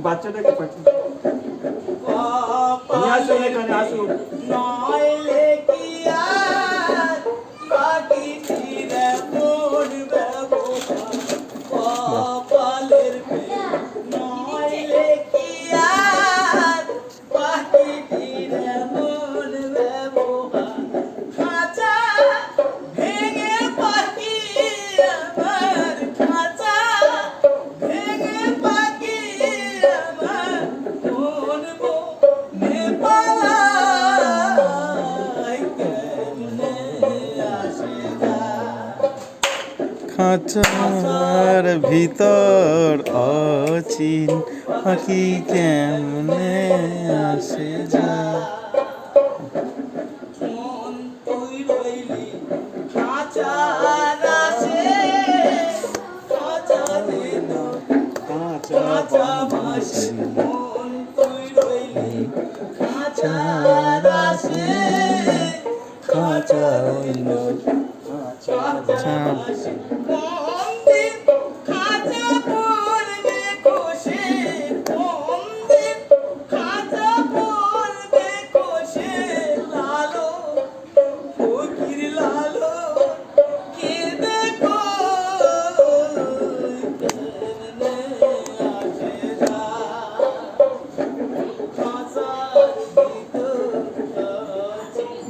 বাচ্চাটাকে নিয়ে আসো এখানে আসো নইলে কি আর বাকি ফিরে পড়বে কপালের নইলে কি আর বাকি ফিরে পড়বে খাঁচা ভেঙে পাখি আমার খাঁচা ভেঙে পাখি খাঁচার ভিতর অচিন পাখি কেমনে আসে যা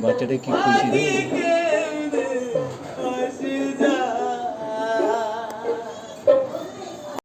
বাচ্চাটা কি খুশি রে।